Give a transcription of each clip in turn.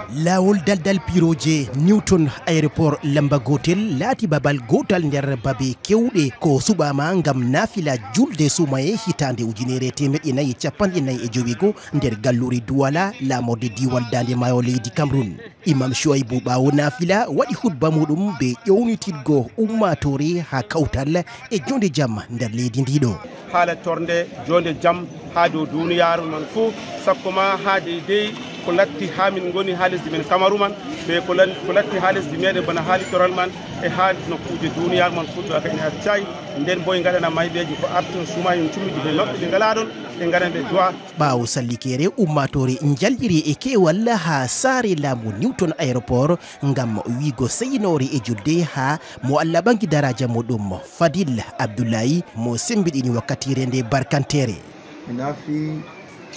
Lawol daldal piroje Newton aéroport lamba gotel laati babal gotal nder babe kewɗe ko subama ngam nafila julde sumaye hitande ujunere temeɗɗe nayyi capanɗe nayyi e jowigo nder galluri Douala lamorde diwal dande mayo leydi Cameroun. Imam Chouaibou ɓawo nafila waɗi hutba muɗum be ƴewnitidgo ummatore ha kawtal e jonde jaam nder leydi ndiɗo. Haala torde jonde jaam ha dow duniyaru man fou sakkoma ha dey ko latti ha min goni ha lesdi men Cameroun man be ko latti ha lesdi meɗen bana haali toral man e ha nokkuje duniyaru man fuu to aka ene accayi nden boy gaɗana mayɓeji ko arton sumayen cummidi ɓe maɓɓe ɓe ngala ɗon ɓe gaɗan ɓe duwa. Ɓawo sallikere ummatore jalɗiri e kewal ha saare laamu Newton aéroport ngam wiigo seyinore e julde ha mo Allah ɓangi daraja muɗum Fadil Abdoulaye mo sembiɗini wakkatire nde barkantere.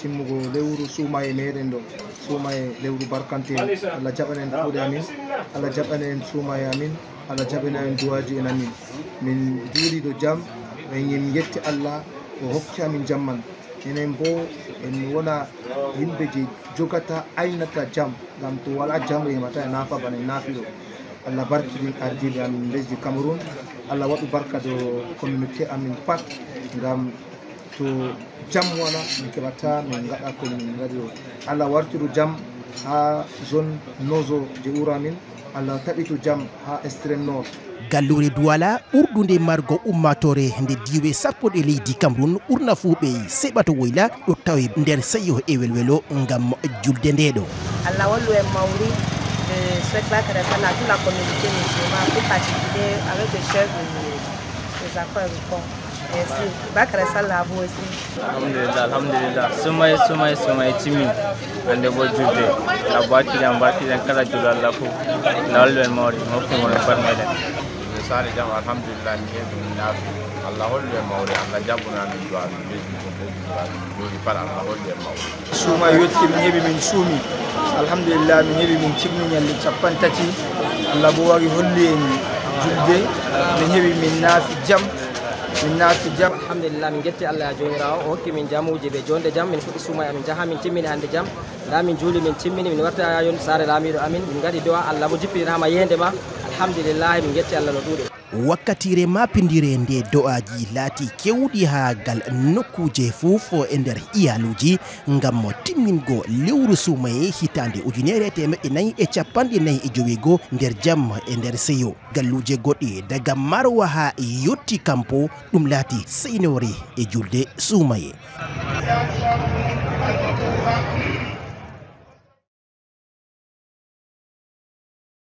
Timmugo lewru sumaye meɗen ɗo sumaye lewru barkante Allah jaɓanen kuuɗe amin Allah jaɓanen sumaye amin Allah jaɓanen duwaji en amin min juuliɗo jaam en yetti Allah o hokki amin jamman enen bo en wona yimɓe je jogata aynata jaam ngam to wala jaam yemata e nafa bana e naafiɗo Allah barkiɗin ardiɓe amin lesdi Cameroun Allah waɗu barka do communauté amin pat ngam to jam wala min keɓata min gaɗa ko min gaɗi ɗo Allah wartiru jam ha zone nozo je wuro amin Allah taɓitu jam ha extrême nord. Gallure Douala ɓurɗude margo ummatore nde diwe sappo ɗe leydi Cameroun ɓurna fu ɓe seɓato woyla ɗo tawi nder seyo e welwelo ngam julde ndeɗo. Allah wallu en mawri souhaite l'intéressant à toute la communauté musulmane, plus particulier avec le chef des affaires du corps. Merci. Bakara Sallah à vous aussi. Alhamdulillah. Sumay Timi. Ande bo julde. La bati kala julal la fu. La wallu en mawri mo fu mo farmede. Sare jam alhamdulillah mi hebi min nafi. Allah hollu en mawri Allah jabbuna min do amin beji do par Allah hollu en mawri. Suma yotti mi hebi min sumi. Alhamdulillah mi hebi min cimmi nyalli capan tati. Allah bo wari holli en julde mi hebi min nafi jam. Min naati jam alhamdulillah min getti Allah ya jomirawo o hokki min jamuji be jonde jam min fuɗi sumay amin jaha min timmini hande jam da min juuli min timmini min warta yon sare lamiɗo amin min gadi do'a Allah mo jippinama yende ma alhamdulillah min getti Allah no ɗuuɗe. Wakkatire mapindire nde do'aji laati kewɗi ha gal nokkuje fof e nder iyaluji ngam timmingo lewru sumaye hitande ujunere temeɗɗe nayyi e capanɗe nayyi e jowigo nder jam e nder seyo. Galluje goɗɗe daga Marwa ha yotti Kampo ɗum laati seynore e julde sumaye.